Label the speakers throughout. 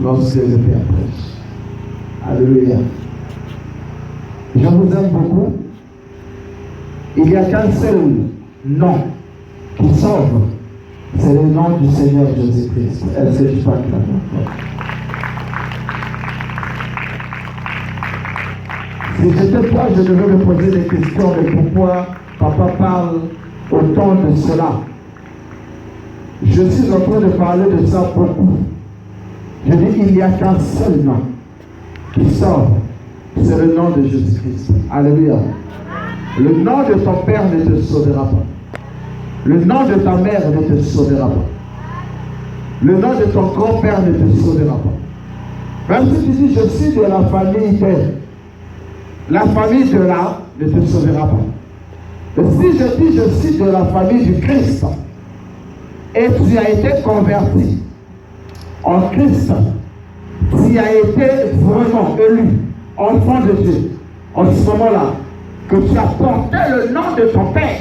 Speaker 1: lorsque le Père prêche. Alléluia. Je vous aime beaucoup. Il n'y a qu'un seul nom qui sauve. C'est le nom du Seigneur Jésus-Christ. Est-ce que je parle là? Si j'étais toi, je devais me poser des questions de pourquoi papa parle autant de cela. Je suis en train de parler de ça beaucoup. Je dis il n'y a qu'un seul nom qui sauve. C'est le nom de Jésus-Christ. Alléluia. Le nom de ton père ne te sauvera pas. Le nom de ta mère ne te sauvera pas. Le nom de ton grand-père ne te sauvera pas. Même si tu dis je suis de la famille de, la famille de là ne te sauvera pas. Et si je dis je suis de la famille du Christ et tu as été converti en Christ, tu as été vraiment élu enfant de Dieu, en ce moment-là, que tu as porté le nom de ton Père,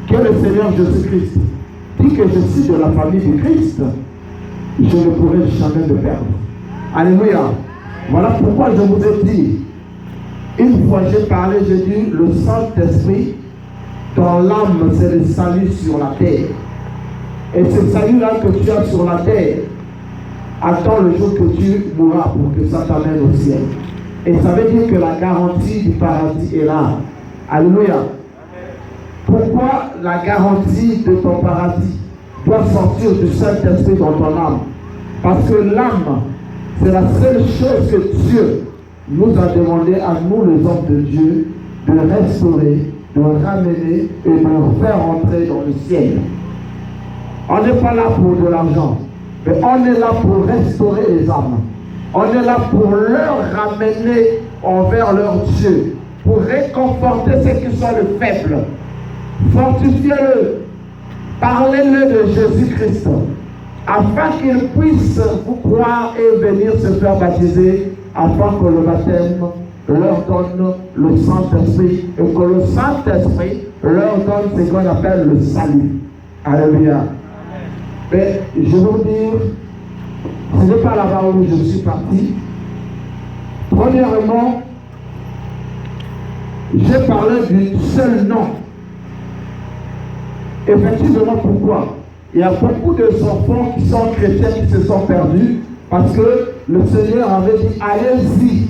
Speaker 1: qui est le Seigneur Jésus-Christ, dit que je suis de la famille du Christ, je ne pourrai jamais me perdre. Alléluia. Voilà pourquoi je vous ai dit, une fois j'ai parlé, j'ai dit, le Saint-Esprit, dans l'âme, c'est le salut sur la terre. Et ce salut-là que tu as sur la terre, attends le jour que tu mourras pour que ça t'amène au ciel. Et ça veut dire que la garantie du paradis est là. Alléluia. Pourquoi la garantie de ton paradis doit sortir du Saint-Esprit dans ton âme? Parce que l'âme, c'est la seule chose que Dieu nous a demandé à nous, les hommes de Dieu, de restaurer, de ramener et de faire entrer dans le ciel. On n'est pas là pour de l'argent, mais on est là pour restaurer les âmes. On est là pour leur ramener envers leur Dieu, pour réconforter ceux qui sont les faibles. Fortifiez-le, parlez-le de Jésus-Christ, afin qu'ils puissent vous croire et venir se faire baptiser, afin que le baptême leur donne le Saint-Esprit, et que le Saint-Esprit leur donne ce qu'on appelle le salut. Alléluia. Mais je veux vous dire, ce n'est pas là-bas où je suis parti. Premièrement, j'ai parlé du seul nom. Effectivement, pourquoi? Il y a beaucoup d'enfants qui sont chrétiens qui se sont perdus parce que le Seigneur avait dit allez-y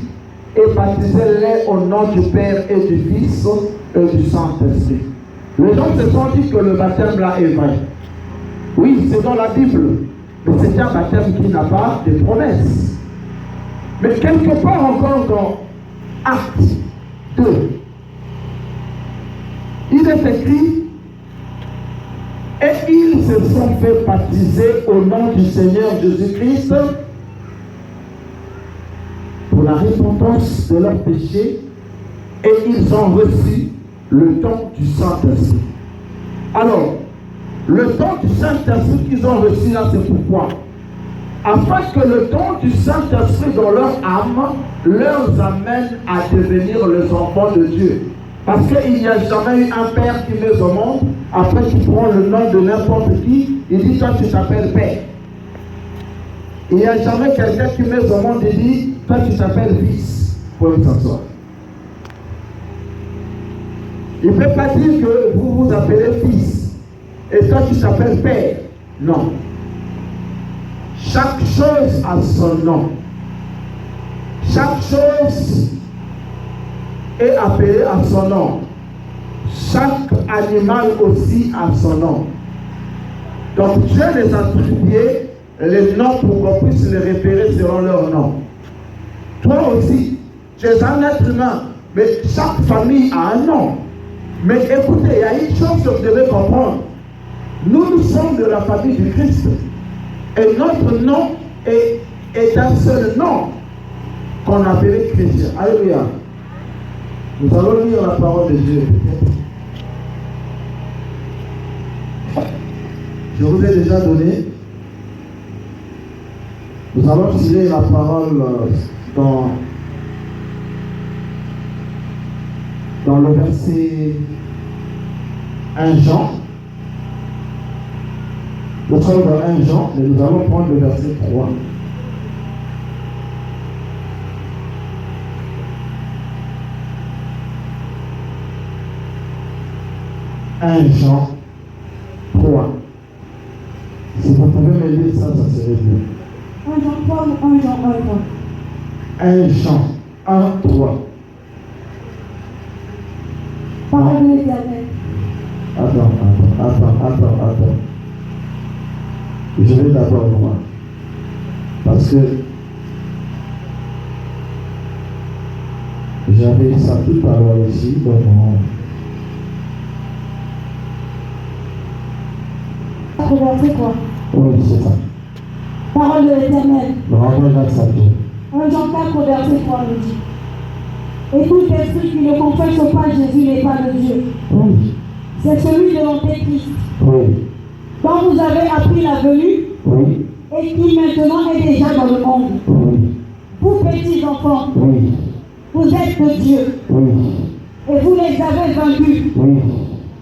Speaker 1: et baptisez-les au nom du Père et du Fils et du Saint-Esprit. Les gens se sont dit que le baptême là est vrai. Oui, c'est dans la Bible. Mais c'est un baptême qui n'a pas de promesses. Mais quelque part encore dans Acte 2, il est écrit et ils se sont fait baptiser au nom du Seigneur Jésus-Christ pour la repentance de leurs péchés et ils ont reçu le don du Saint-Esprit. Alors, le don du Saint-Esprit qu'ils ont reçu là, c'est pourquoi? Afin que le don du Saint-Esprit dans leur âme leur amène à devenir les enfants de Dieu. Parce qu'il n'y a jamais eu un père qui met au monde, après qui prend le nom de n'importe qui, il dit toi tu t'appelles père. Il n'y a jamais quelqu'un qui met au monde et dit toi tu t'appelles fils. Vous pouvez s'asseoir. Il ne peut pas dire que vous vous appelez fils. Et toi tu t'appelles père. Non. Chaque chose a son nom. Chaque chose est appelée à son nom. Chaque animal aussi a son nom. Donc Dieu les a attribué les noms pour qu'on puisse les référer selon leur nom. Toi aussi, tu es un être humain, mais chaque famille a un nom. Mais écoutez, il y a une chose que vous devez comprendre. Nous sommes de la famille du Christ. Et notre nom est un seul nom qu'on appelle chrétien. Alléluia. Nous allons lire la parole de Dieu. Je vous ai déjà donné. Nous allons tirer la parole dans le verset 1 Jean. Nous sommes dans 1 Jean, mais nous allons prendre le verset 3. 1 Jean 3. Si vous pouvez me lire ça, ça serait bien.
Speaker 2: 1 Jean 3 ou 1 Jean 1
Speaker 1: 1 Jean 1, 3.
Speaker 2: Parole de l'Éternel.
Speaker 1: Attends. Je vais d'abord voir. Parce que j'avais ça tout à l'heure ici dans mon...
Speaker 2: Verset quoi?
Speaker 1: Oui, c'est ça.
Speaker 2: Parole de l'Éternel.
Speaker 1: Renvoie-la ça.
Speaker 2: 1 Jean 4, verset 3 nous dit. Et tout esprit qui ne confesse pas Jésus n'est pas de Dieu.
Speaker 1: Oui.
Speaker 2: C'est celui de l'Antéchrist.
Speaker 1: Oui.
Speaker 2: Dont vous avez appris la venue.
Speaker 1: Oui.
Speaker 2: Et qui maintenant est déjà dans le monde.
Speaker 1: Oui.
Speaker 2: Vous petits enfants.
Speaker 1: Oui.
Speaker 2: Vous êtes de Dieu.
Speaker 1: Oui.
Speaker 2: Et vous les avez vaincus.
Speaker 1: Oui.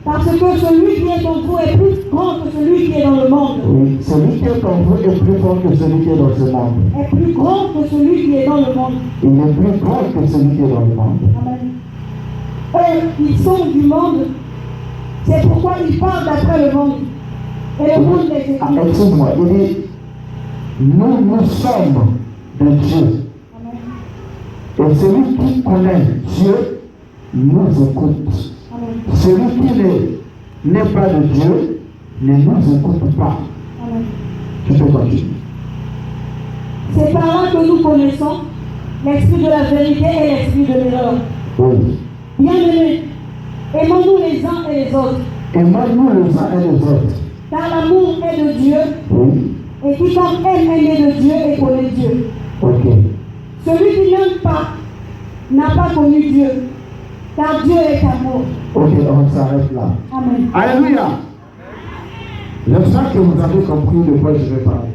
Speaker 2: Parce que celui qui est en vous est plus grand que celui qui est dans le monde.
Speaker 1: Oui. Celui qui est en vous est plus fort que celui qui est dans ce monde.
Speaker 2: Est plus grand que celui qui est dans le monde.
Speaker 1: Il est plus grand que celui qui est dans le monde.
Speaker 2: Amen. Eux, ils sont du monde. C'est pourquoi ils parlent d'après le monde. Et le monde les écoute.
Speaker 1: Excuse-moi, il dit, nous sommes de Dieu.
Speaker 2: Amen.
Speaker 1: Et celui qui connaît Dieu nous écoute.
Speaker 2: Amen.
Speaker 1: Celui qui n'est pas de Dieu ne nous écoute pas.
Speaker 2: Amen.
Speaker 1: Tu peux continuer.
Speaker 2: C'est par là que nous connaissons l'esprit de la vérité et l'esprit de l'erreur.
Speaker 1: Oui.
Speaker 2: Bien-aimés, aimons-nous les uns et les autres.
Speaker 1: Aimons-nous les uns et les autres.
Speaker 2: Car l'amour est de Dieu.
Speaker 1: Oui.
Speaker 2: Et quiconque aime est né de Dieu et connaît Dieu.
Speaker 1: Ok.
Speaker 2: Celui qui n'aime pas n'a pas connu Dieu. Car Dieu est amour.
Speaker 1: Ok, on s'arrête là.
Speaker 2: Amen.
Speaker 1: Alléluia. J'espère que vous avez compris de quoi je vais parler.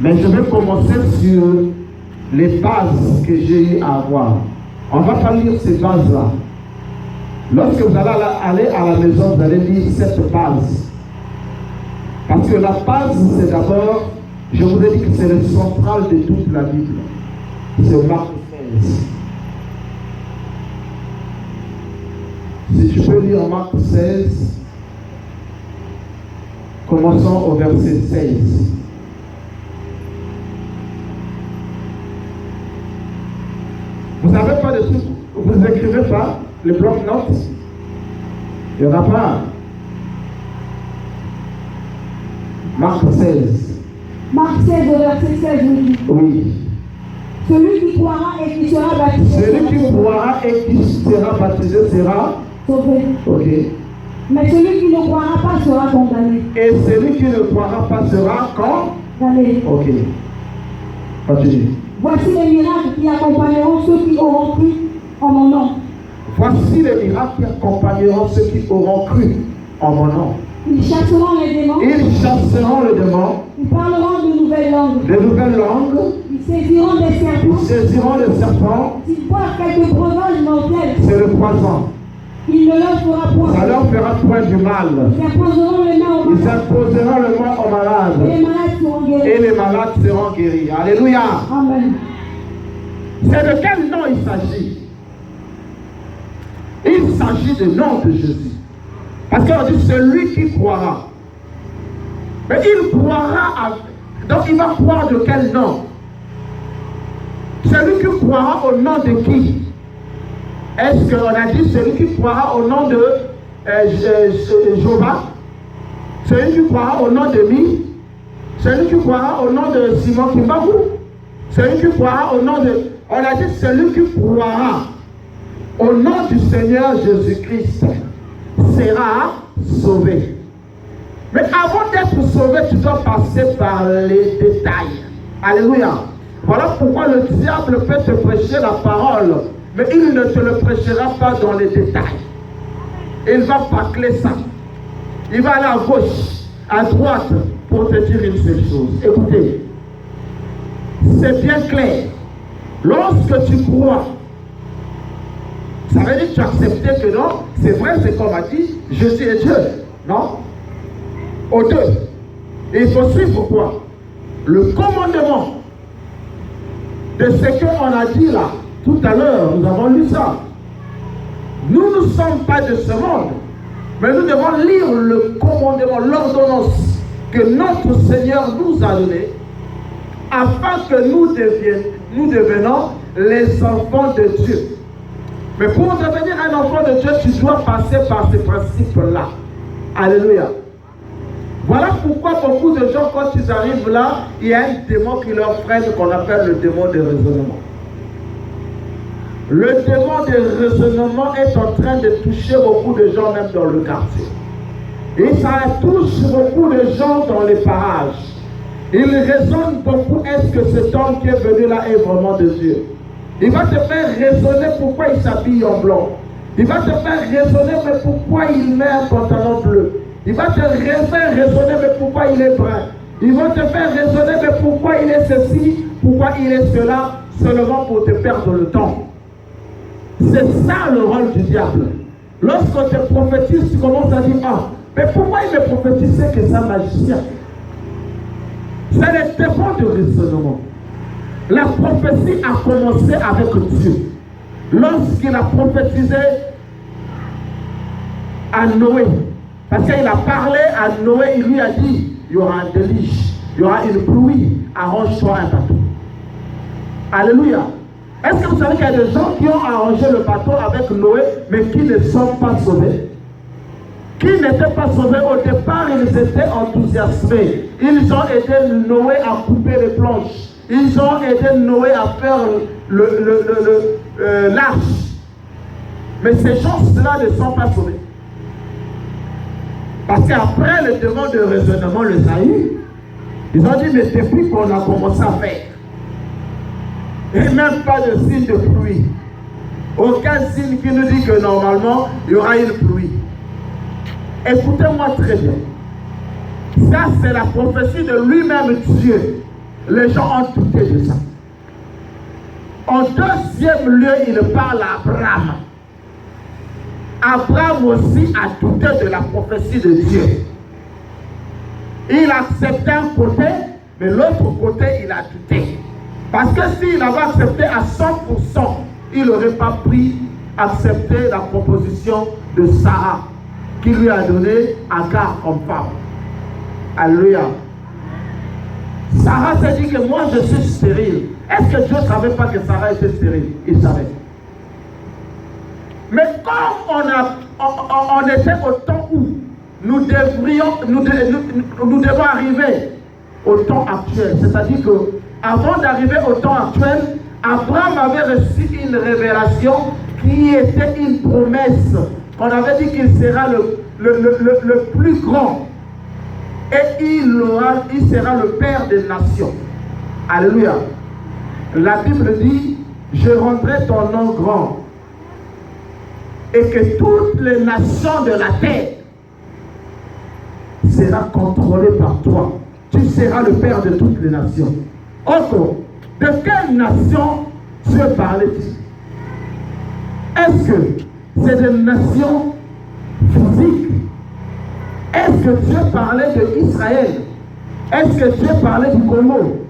Speaker 1: Mais je vais commencer sur les bases que j'ai eu à avoir. On va pas lire ces bases-là. Lorsque vous allez aller à la maison, vous allez lire cette base. Parce que la base, c'est d'abord, je vous ai dit que c'est le central de toute la Bible. C'est Marc 16. Si tu peux lire Marc 16, commençons au verset 16. Vous n'avez pas de truc, vous n'écrivez pas les blocs-notes. Il n'y en a pas. Marc 16.
Speaker 2: Marc 16, verset 16, nous dit.
Speaker 1: Oui.
Speaker 2: Celui qui croira et qui sera baptisé.
Speaker 1: Celui qui croira et qui sera baptisé sera
Speaker 2: sauvé.
Speaker 1: Ok.
Speaker 2: Mais celui qui ne croira pas sera condamné.
Speaker 1: Et celui qui ne croira pas sera
Speaker 2: condamné.
Speaker 1: Ok. Continue.
Speaker 2: Voici les miracles qui accompagneront ceux qui auront cru en mon nom.
Speaker 1: Voici les miracles qui accompagneront ceux qui auront cru en mon nom.
Speaker 2: Ils chasseront les démons.
Speaker 1: Ils chasseront les démons.
Speaker 2: Ils parleront de nouvelles langues.
Speaker 1: De nouvelles langues.
Speaker 2: Ils saisiront des serpents.
Speaker 1: Ils saisiront les serpents.
Speaker 2: S'ils boivent quelques breuvages mortels.
Speaker 1: C'est le poison.
Speaker 2: Il ne leur fera point.
Speaker 1: Ça leur fera point du mal.
Speaker 2: Ils imposeront les mains aux
Speaker 1: Ils
Speaker 2: malades.
Speaker 1: imposeront le main aux malades.
Speaker 2: Et les malades seront guéris.
Speaker 1: Et les malades seront guéris. Alléluia.
Speaker 2: Amen.
Speaker 1: C'est de quel nom il s'agit? Il s'agit du nom de Jésus. Parce qu'on dit celui qui croira. Mais il croira, donc il va croire de quel nom? Celui qui croira au nom de qui? Est-ce qu'on a dit celui qui croira au nom de Jéhovah? Celui qui croira au nom de Mi? Celui qui croira au nom de Simon Kimbaku? Celui qui croira au nom de... On a dit celui qui croira au nom du Seigneur Jésus-Christ sera sauvé. Mais avant d'être sauvé, tu dois passer par les détails. Alléluia. Voilà pourquoi le diable peut te prêcher la parole, mais il ne te le prêchera pas dans les détails. Il va bâcler ça. Il va aller à gauche, à droite, pour te dire une seule chose. Écoutez, c'est bien clair. Lorsque tu crois, ça veut dire que tu acceptes que non, c'est vrai, c'est comme a dit, Jésus est Dieu. Non? Aux deux. Et il faut suivre quoi? Le commandement de ce qu'on a dit là, tout à l'heure, nous avons lu ça. Nous ne sommes pas de ce monde, Mais nous devons lire le commandement, l'ordonnance que notre Seigneur nous a donnée afin que nous devenons les enfants de Dieu. Mais pour devenir un enfant de Dieu, tu dois passer par ces principes-là. Alléluia. Voilà pourquoi beaucoup de gens, quand ils arrivent là, il y a un démon qui leur freine, qu'on appelle le démon de raisonnement. Le démon de raisonnement est en train de toucher beaucoup de gens, même dans le quartier. Et ça touche beaucoup de gens dans les parages. Ils raisonnent beaucoup, est-ce que cet homme qui est venu là est vraiment de Dieu? Il va te faire raisonner pourquoi il s'habille en blanc. Il va te faire raisonner mais pourquoi il met un pantalon bleu. Il va te faire raisonner mais pourquoi il est brun. Il va te faire raisonner mais pourquoi il est ceci, pourquoi il est cela, seulement pour te perdre le temps. C'est ça le rôle du diable. Lorsqu'on te prophétise, tu commences à dire, ah, mais pourquoi il me prophétisait que c'est un magicien? C'est le démon de raisonnement. La prophétie a commencé avec Dieu. Lorsqu'il a prophétisé à Noé, parce qu'il a parlé à Noé, il lui a dit, il y aura un déluge, il y aura une pluie, arrange-toi un bateau. Alléluia. Est-ce que vous savez qu'il y a des gens qui ont arrangé le bateau avec Noé, mais qui ne sont pas sauvés? Qui n'étaient pas sauvés au départ, ils étaient enthousiasmés. Ils ont aidé Noé à couper les planches. Ils ont aidé Noé à faire l'arche. Mais ces gens-là ne sont pas sauvés. Parce qu'après, le démon de raisonnement les a eu. Ils ont dit, mais depuis qu'on a commencé à faire, et même pas de signe de pluie. Aucun signe qui nous dit que normalement, il y aura une pluie. Écoutez-moi très bien. Ça, c'est la prophétie de lui-même Dieu. Les gens ont douté de ça. En deuxième lieu, il parle à Abraham. Abraham aussi a douté de la prophétie de Dieu. Il acceptait un côté, mais l'autre côté, il a douté. Parce que s'il avait accepté à 100%, il n'aurait pas accepté la proposition de Sarah, qui lui a donné Agar comme femme. Alléluia. Sarah s'est dit que moi je suis stérile. Est-ce que Dieu ne savait pas que Sarah était stérile? Il savait. Mais comme on était au temps où nous devons arriver au temps actuel, c'est-à-dire que avant d'arriver au temps actuel, Abraham avait reçu une révélation qui était une promesse. On avait dit qu'il sera le plus grand. Et il sera le Père des nations. Alléluia. La Bible dit, je rendrai ton nom grand. Et que toutes les nations de la terre seront contrôlées par toi. Tu seras le Père de toutes les nations. Encore, de quelle nation Dieu parlait-il? Est-ce que c'est des nations physiques? Est-ce que Dieu parlait d'Israël? Est-ce que Dieu parlait du Congo?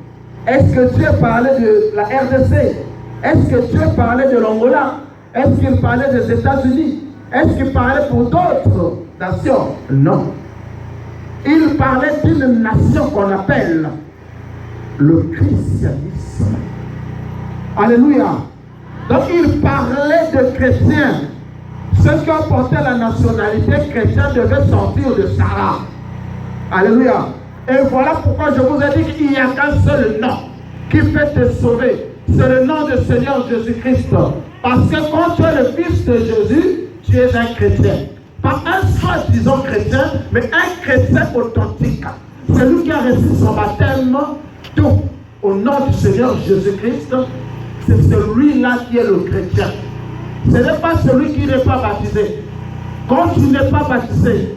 Speaker 1: Est-ce que Dieu parlait de la RDC? Est-ce que Dieu parlait de l'Angola? Est-ce qu'il parlait des États-Unis? Est-ce qu'il parlait pour d'autres nations? Non. Il parlait d'une nation qu'on appelle le christianisme. Alléluia. Donc il parlait de chrétiens. Ceux qui ont porté la nationalité chrétienne devaient sortir de Sarah. Alléluia. Et voilà pourquoi je vous ai dit qu'il n'y a qu'un seul nom qui peut te sauver. C'est le nom du Seigneur Jésus-Christ. Parce que quand tu es le Fils de Jésus, tu es un chrétien. Pas un soi-disant chrétien, mais un chrétien authentique. Celui qui a reçu son baptême tout au nom du Seigneur Jésus-Christ, c'est celui-là qui est le chrétien. Ce n'est pas celui qui n'est pas baptisé. Quand tu n'es pas baptisé,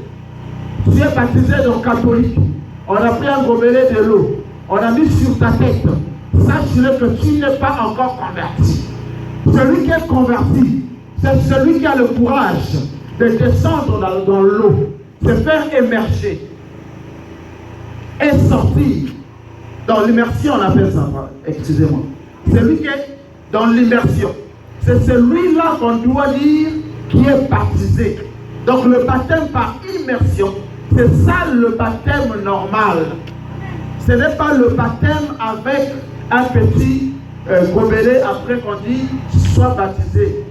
Speaker 1: tu es baptisé dans le catholique. On a pris un gobelet de l'eau. On a mis sur ta tête. Sache-le que tu n'es pas encore converti. Celui qui est converti, c'est celui qui a le courage de descendre dans l'eau, se faire émerger et sortir. Dans l'immersion, on appelle ça, excusez-moi. Celui qui est dans l'immersion, c'est celui-là qu'on doit dire qui est baptisé. Donc le baptême par immersion, c'est ça le baptême normal. Ce n'est pas le baptême avec un petit gobelet après qu'on dit sois baptisé.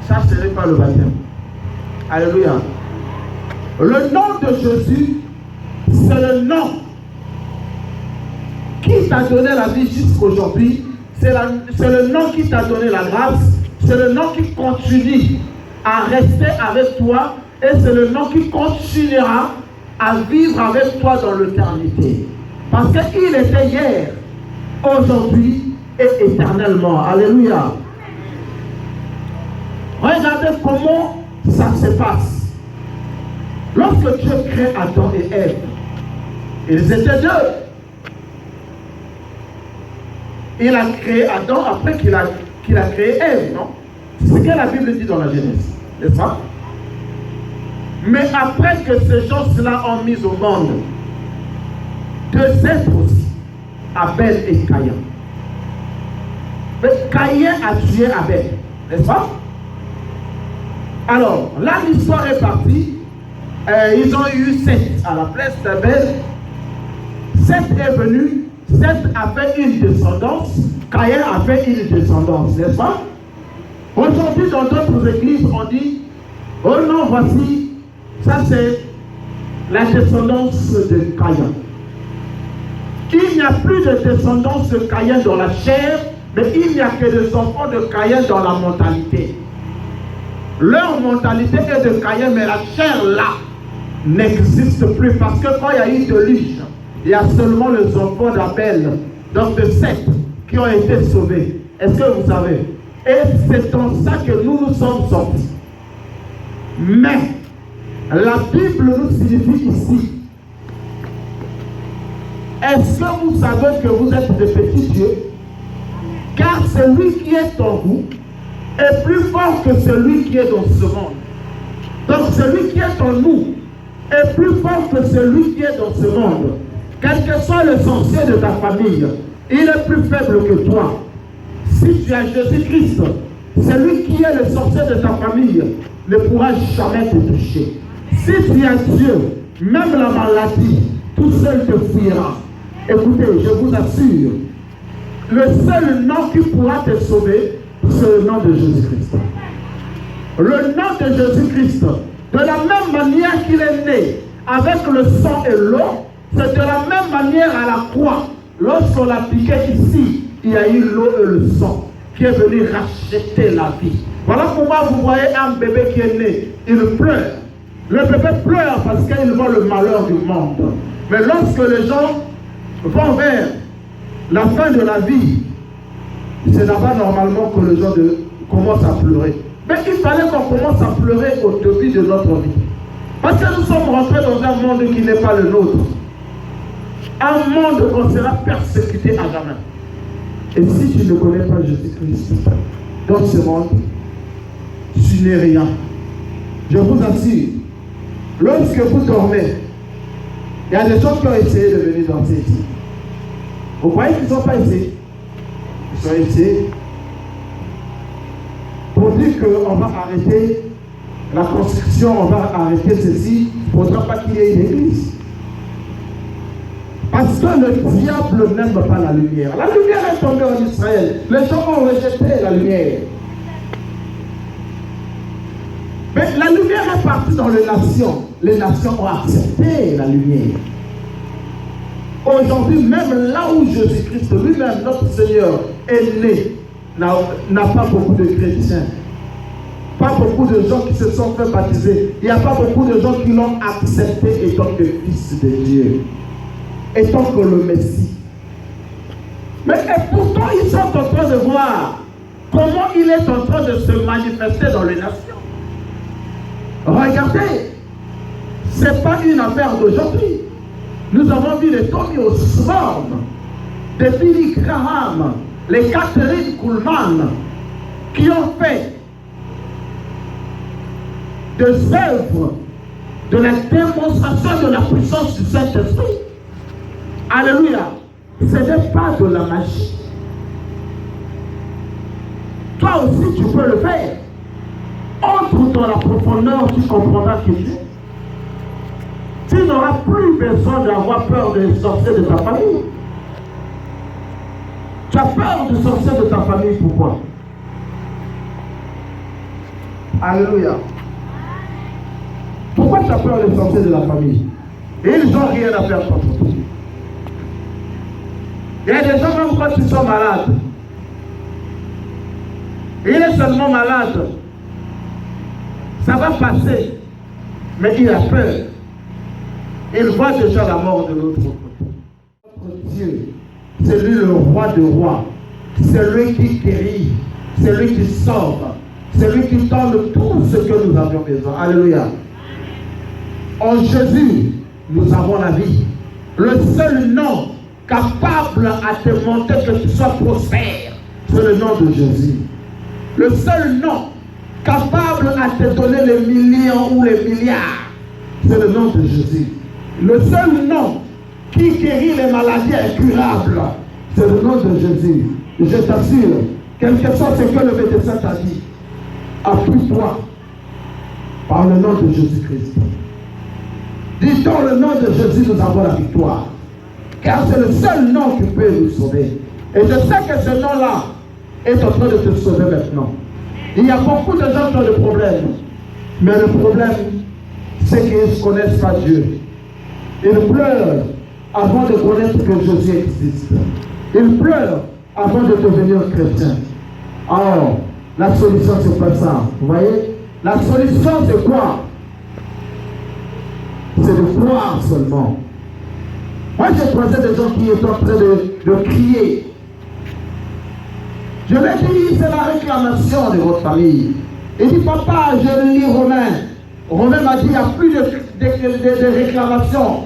Speaker 1: Ça, ce n'est pas le baptême. Alléluia. Le nom de Jésus, c'est le nom qui t'a donné la vie jusqu'aujourd'hui. C'est le nom qui t'a donné la grâce. C'est le nom qui continue à rester avec toi. Et c'est le nom qui continuera à vivre avec toi dans l'éternité. Parce qu'il était hier, aujourd'hui et éternellement. Alléluia. Regardez comment ça se passe. Lorsque Dieu crée Adam et Ève, ils étaient deux. Il a créé Adam après qu'il a créé Ève, non? C'est ce que la Bible dit dans la Genèse, n'est-ce pas? Mais après que ces gens-là ont mis au monde deux êtres aussi, Abel et Caïn. Mais Caïn a tué Abel, n'est-ce pas? Alors, là l'histoire est partie. Ils ont eu Seth à la place d'Abel. Seth est venu, Seth a fait une descendance, Caïn a fait une descendance, n'est-ce pas? Aujourd'hui, dans d'autres églises, on dit, oh non, voici, ça c'est la descendance de Caïn. Il n'y a plus de descendance de Caïn dans la chair, mais il n'y a que des enfants de Caïn dans la mentalité. Leur mentalité est de Caïn, mais la chair là n'existe plus parce que quand il y a eu de l'île, il y a seulement les enfants d'Abel, donc de Seth, qui ont été sauvés. Est-ce que vous savez? Et c'est en ça que nous sommes sortis. Mais la Bible nous signifie ici. Est-ce que vous savez que vous êtes des petits dieux? Car celui qui est en vous est plus fort que celui qui est dans ce monde. Donc celui qui est en nous est plus fort que celui qui est dans ce monde. Quel que soit le sorcier de ta famille, il est plus faible que toi. Si tu as Jésus-Christ, celui qui est le sorcier de ta famille ne pourra jamais te toucher. Si tu as Dieu, même la maladie, tout seul te fuira. Écoutez, je vous assure, le seul nom qui pourra te sauver, c'est le nom de Jésus-Christ. Le nom de Jésus-Christ, de la même manière qu'il est né avec le sang et l'eau, c'est de la même manière à la croix. Lorsqu'on l'a piqué ici, il y a eu l'eau et le sang qui est venu racheter la vie. Voilà pourquoi vous voyez un bébé qui est né, il pleure. Le bébé pleure parce qu'il voit le malheur du monde. Mais lorsque les gens vont vers la fin de la vie, c'est là-bas normalement que les gens commencent à pleurer. Mais il fallait qu'on commence à pleurer au début de notre vie. Parce que nous sommes rentrés dans un monde qui n'est pas le nôtre. Un monde où on sera persécuté à jamais. Et si tu ne connais pas Jésus-Christ dans ce monde, tu n'es rien. Je vous assure, lorsque vous dormez, il y a des gens qui ont essayé de venir danser ici. Vous croyez qu'ils n'ont pas essayé? Ils ont essayé pour dire qu'on va arrêter la construction, on va arrêter ceci, il ne faudra pas qu'il y ait une église. Parce que le diable n'aime pas la lumière. La lumière est tombée en Israël. Les gens ont rejeté la lumière. Mais la lumière est partie dans les nations. Les nations ont accepté la lumière. Aujourd'hui, même là où Jésus-Christ lui-même, notre Seigneur, est né, n'a pas beaucoup de chrétiens. Pas beaucoup de gens qui se sont fait baptiser. Il n'y a pas beaucoup de gens qui l'ont accepté étant que fils de Dieu. Étant que le Messie. Mais et pourtant, ils sont en train de voir comment il est en train de se manifester dans les nations. Regardez, ce n'est pas une affaire d'aujourd'hui. Nous avons vu les Tommy Osborne, les Billy Graham, les Catherine Kuhlman, qui ont fait des œuvres de la démonstration de la puissance du Saint-Esprit. Alléluia. Ce n'est pas de la magie. Toi aussi, tu peux le faire. entre dans la profondeur, tu comprendras qui tu es. Tu n'auras plus besoin d'avoir peur des sorciers de ta famille. Tu as peur des sorciers de ta famille, pourquoi? Alléluia. Pourquoi tu as peur des sorciers de la famille? Ils n'ont rien à faire contre toi. Il y a des gens, même quand ils sont malades, il est seulement malade, ça va passer, mais il a peur. Il voit déjà la mort de l'autre côté. Notre Dieu, c'est lui le roi de rois, c'est lui qui guérit, c'est lui qui sauve, c'est lui qui donne tout ce que nous avions besoin. Alléluia. En Jésus, nous avons la vie. Le seul nom capable à te montrer que tu sois prospère, c'est le nom de Jésus. Le seul nom capable à te donner les millions ou les milliards, c'est le nom de Jésus. Le seul nom qui guérit les maladies incurables, c'est le nom de Jésus. Je t'assure, quelque chose c'est que le médecin t'a dit. Appuie-toi par le nom de Jésus-Christ. Dis dans le nom de Jésus, nous avons la victoire. Car c'est le seul nom qui peut nous sauver. Et je sais que ce nom-là est en train de te sauver maintenant. Il y a beaucoup de gens qui ont des problèmes. Mais le problème, c'est qu'ils ne connaissent pas Dieu. Ils pleurent avant de connaître que Jésus existe. Ils pleurent avant de devenir chrétien. Alors, la solution, c'est pas ça. Vous voyez? La solution, c'est quoi? C'est de croire seulement. Moi, j'ai croisé des gens qui étaient en train de crier. Je lui ai dit, c'est la réclamation de votre famille. Il dit, papa, je lis Romain. Romain m'a dit, il n'y a plus de réclamation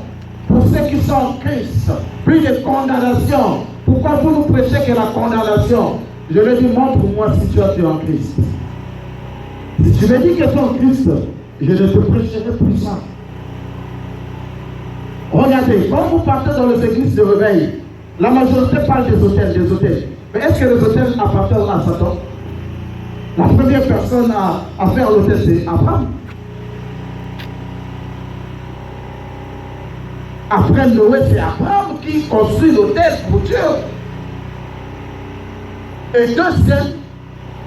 Speaker 1: pour ceux qui sont en Christ. Plus de condamnation. Pourquoi vous nous prêchez que la condamnation? Je lui ai dit, montre-moi si tu es en Christ. Si tu me dis que tu es en Christ, je ne te prêcherai plus ça. Regardez, quand vous partez dans les églises de réveil, la majorité parle des hôtels. Mais est-ce que les hôtels appartiennent à Satan? La première personne à faire l'hôtel, c'est Abraham. Après Noé, c'est Abraham qui construit l'hôtel pour Dieu. Et deuxième,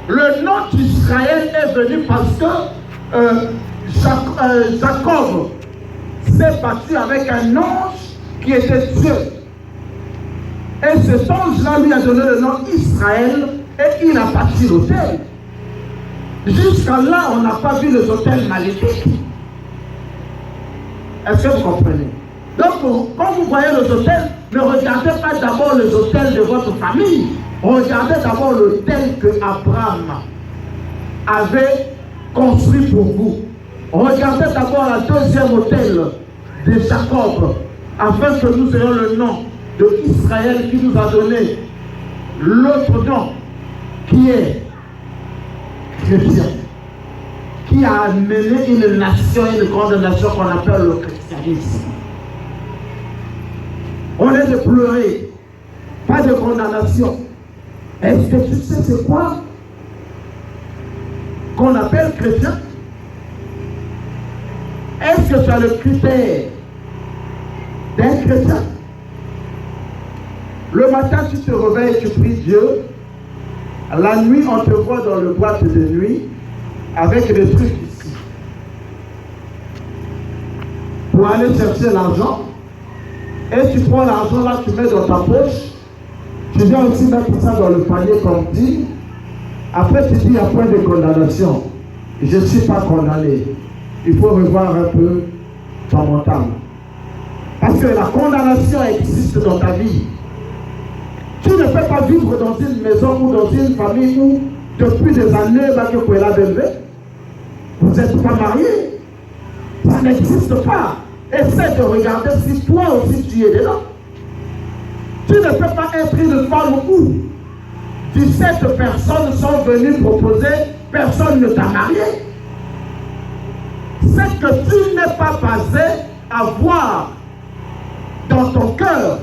Speaker 1: le nom d'Israël est venu parce que Jacob s'est battu avec un ange qui était Dieu. Et cet ange-là lui a donné le nom Israël et il a bâti l'autel. Jusqu'à là, on n'a pas vu les hôtels maléfiques. Est-ce que vous comprenez? Donc, quand vous voyez les hôtels, ne regardez pas d'abord les hôtels de votre famille. Regardez d'abord l'hôtel que Abraham avait construit pour vous. Regardez d'abord le deuxième hôtel de Jacob, afin que nous ayons le nom de Israël qui nous a donné l'autre nom qui est chrétien, qui a amené une nation, une grande nation qu'on appelle le christianisme. On est de pleurer, pas de condamnation. Est-ce que tu sais c'est quoi qu'on appelle chrétien? Est-ce que tu as le critère d'un chrétien? Le matin, tu te réveilles, tu pries Dieu. La nuit, on te voit dans le boîte de nuit avec des trucs ici. Pour aller chercher l'argent. Et tu prends l'argent là, tu mets dans ta poche. Tu viens aussi mettre ça dans le panier comme dit. Après, tu dis, il n'y a point de condamnation. Je ne suis pas condamné. Il faut revoir un peu ton mental. Parce que la condamnation existe dans ta vie. Tu ne peux pas vivre dans une maison ou dans une famille où depuis des années, vous n'êtes pas marié. Ça n'existe pas. Essaie de regarder si toi aussi tu es dedans. Tu ne peux pas être une femme où 17 personnes sont venues proposer, personne ne t'a marié. C'est que tu n'es pas basé à voir dans ton cœur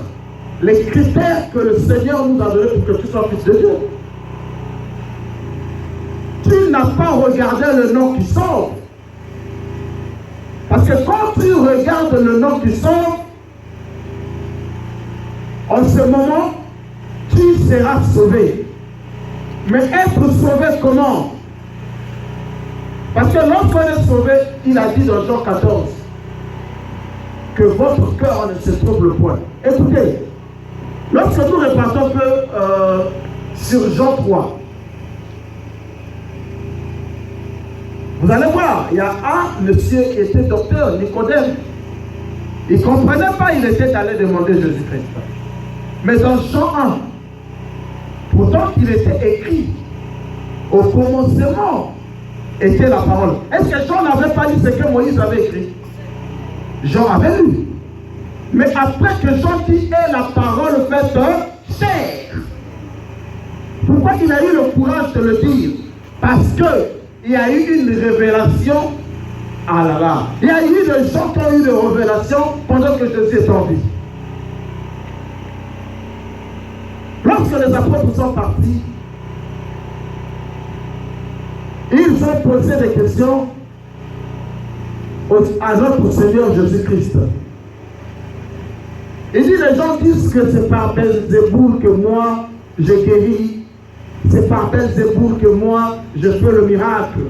Speaker 1: les critères que le Seigneur nous a donnés pour que tu sois fils de Dieu. Tu tu n'as pas regardé le nom qui sauve. Parce que quand tu regardes le nom qui sauve, en ce moment, tu seras sauvé. Mais être sauvé comment? Parce que lorsqu'on est sauvé, il a dit dans Jean 14 que votre cœur ne se trouble point. Écoutez, lorsque nous repartons un peu sur Jean 3, vous allez voir, il y a un monsieur qui était docteur, Nicodème. Il ne comprenait pas, il était allé demander Jésus-Christ. Mais dans Jean 1, pourtant il était écrit, au commencement était la parole. Est-ce que Jean n'avait pas lu ce que Moïse avait écrit? Jean avait lu. Mais après que Jean dit est la parole faite chair. Pourquoi il a eu le courage de le dire? Parce qu'il y a eu une révélation. Ah là là. Il y a eu des gens qui ont eu des révélations pendant que Jésus est en vie. Lorsque les apôtres sont partis, ils ont posé des questions à notre Seigneur Jésus-Christ. Il dit, les gens disent que c'est par Belzéboul que moi je guéris, c'est par Belzéboul que moi je fais le miracle.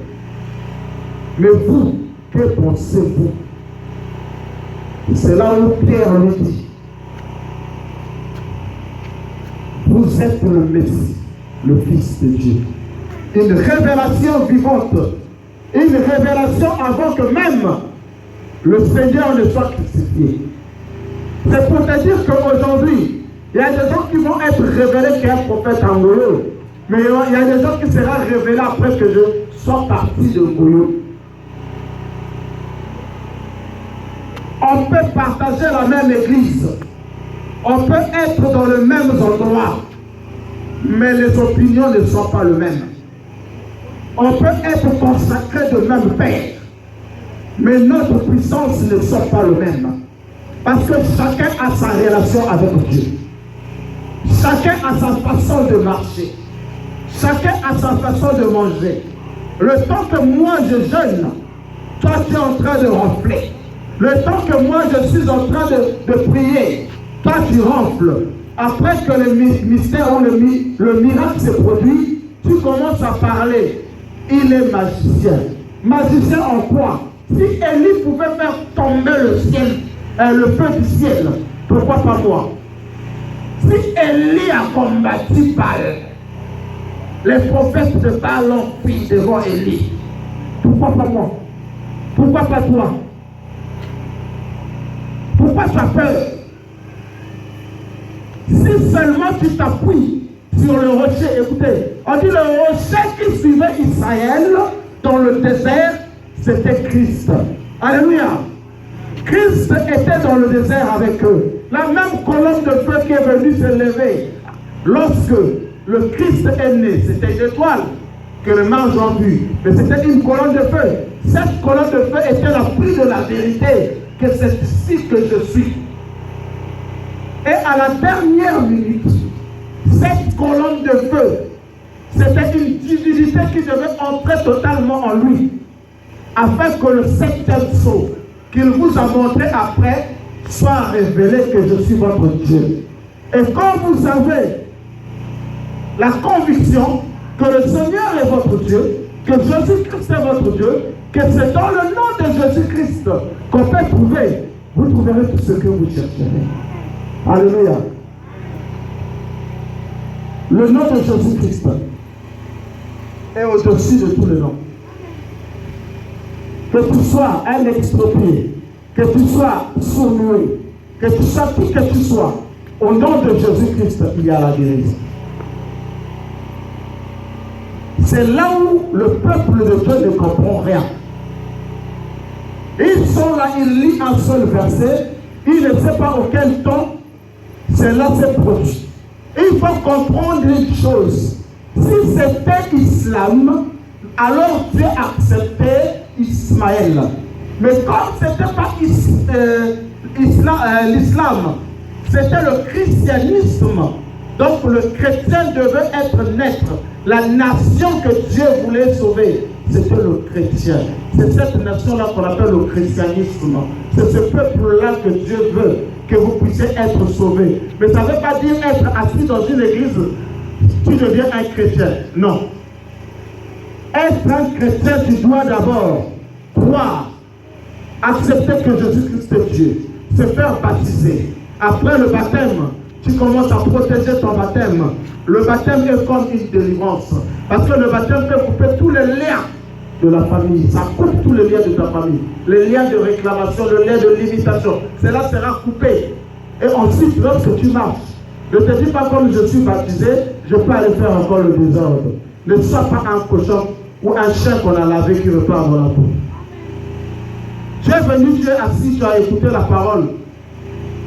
Speaker 1: Mais vous, que pensez-vous? C'est là où Pierre lui dit, vous êtes le Messie, le Fils de Dieu. Une révélation vivante, une révélation avant que même le Seigneur ne soit crucifié. C'est pour te dire qu'aujourd'hui, il y a des gens qui vont être révélés qu'un prophète en Goyo, mais il y a des gens qui seront révélés après que je sois parti de Goyo. On peut partager la même église, on peut être dans le même endroit, mais les opinions ne sont pas les mêmes. On peut être consacré de même Père, mais notre puissance ne sont pas le même. Parce que chacun a sa relation avec Dieu. Chacun a sa façon de marcher. Chacun a sa façon de manger. Le temps que moi je jeûne, toi tu es en train de ronfler. Le temps que moi je suis en train de prier, toi tu ronfles. Après que le mystère ou le miracle se produit, tu commences à parler. Il est magicien. Magicien en quoi? Si Élie pouvait faire tomber le ciel, le feu du ciel, pourquoi pas moi? Si Élie a combattu Baal, les prophètes de Baal ont pris devant Élie, pourquoi pas moi? Pourquoi pas toi? Pourquoi tu as peur? Si seulement tu t'appuies sur le rocher, écoutez, on dit le rocher qui suivait Israël dans le désert, c'était Christ. Alléluia. Christ était dans le désert avec eux. La même colonne de feu qui est venue se lever lorsque le Christ est né, c'était une étoile que les mages ont vue, mais c'était une colonne de feu. Cette colonne de feu était la pluie de la vérité, que c'est ici que je suis. Et à la dernière minute, cette colonne de feu, c'était une divinité qui devait entrer totalement en lui, afin que le septième sceau qu'il vous a montré après soit révélé que je suis votre Dieu. Et quand vous avez la conviction que le Seigneur est votre Dieu, que Jésus-Christ est votre Dieu, que c'est dans le nom de Jésus-Christ qu'on peut trouver, vous trouverez tout ce que vous chercherez. Alléluia. Le nom de Jésus-Christ est au-dessus de tous les noms. Que tu sois un exproprié, que tu sois sourd-muet, que tu sois qui que tu sois, au nom de Jésus-Christ, il y a la guérison. C'est là où le peuple de Dieu ne comprend rien. Ils sont là, ils lisent un seul verset, ils ne savent pas auquel temps cela s'est produit. Il faut comprendre une chose. Si c'était islam, alors Dieu acceptait Ismaël. Mais comme ce n'était pas l'islam, c'était le christianisme. Donc le chrétien devait être naître. La nation que Dieu voulait sauver, c'était le chrétien. C'est cette nation-là qu'on appelle le christianisme. C'est ce peuple-là que Dieu veut que vous puissiez être sauvés. Mais ça ne veut pas dire être assis dans une église, tu deviens un chrétien. Non. Être un chrétien, tu dois d'abord croire, accepter que Jésus-Christ est Dieu, se faire baptiser. Après le baptême, tu commences à protéger ton baptême. Le baptême est comme une délivrance. Parce que le baptême peut couper tous les liens de la famille. Ça coupe tous les liens de ta famille. Les liens de réclamation, le lien de limitation. Cela sera coupé. Et ensuite, lorsque tu marches, ne te dis pas comme je suis baptisé, je peux aller faire encore le désordre. Ne sois pas un cochon ou un chien qu'on a lavé qui repart dans la peau. Tu es venu, tu es assis, tu as écouté la parole.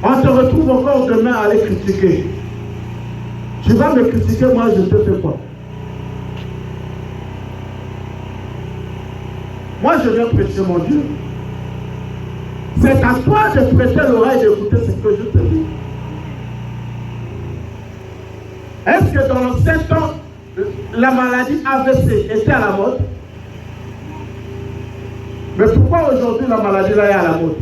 Speaker 1: On te retrouve encore demain à aller critiquer. Tu vas me critiquer, moi je te fais quoi? Moi je viens prêcher mon Dieu. C'est à toi de prêter l'oreille d'écouter ce que je te dis. Est-ce que dans l'ancien temps, la maladie AVC était à la mode? Mais pourquoi aujourd'hui la maladie là est à la mode?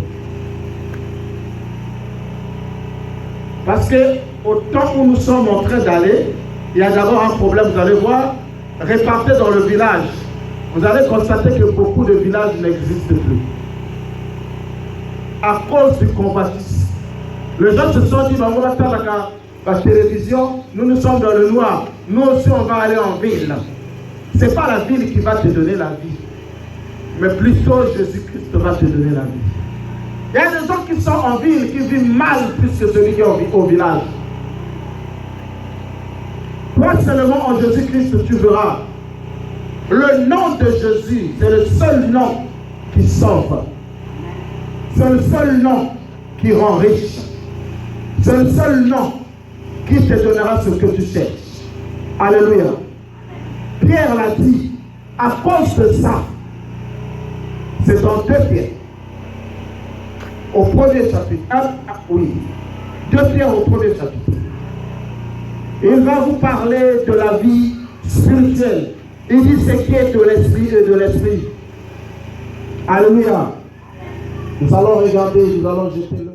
Speaker 1: Parce que au temps où nous sommes en train d'aller, il y a d'abord un problème, vous allez voir, réparti dans le village. Vous allez constater que beaucoup de villages n'existent plus. À cause du convoitisme. Les gens se sont dit, bah, on va faire la télévision, nous sommes dans le noir, nous aussi on va aller en ville. Ce n'est pas la ville qui va te donner la vie, mais plutôt Jésus-Christ va te donner la vie. Il y a des gens qui sont en ville, qui vivent mal plus que celui qui est au village. Toi seulement en Jésus-Christ tu verras. Le nom de Jésus, c'est le seul nom qui sauve. C'est le seul nom qui rend riche. C'est le seul nom qui te donnera ce que tu cherches. Alléluia. Pierre l'a dit, à cause de ça, c'est dans 2 Pierre. Au premier chapitre. Oui. 2 Pierre au premier chapitre. Il va vous parler de la vie spirituelle. Il dit ce qui est de l'esprit et de l'esprit. Alléluia. Nous allons regarder, nous allons jeter le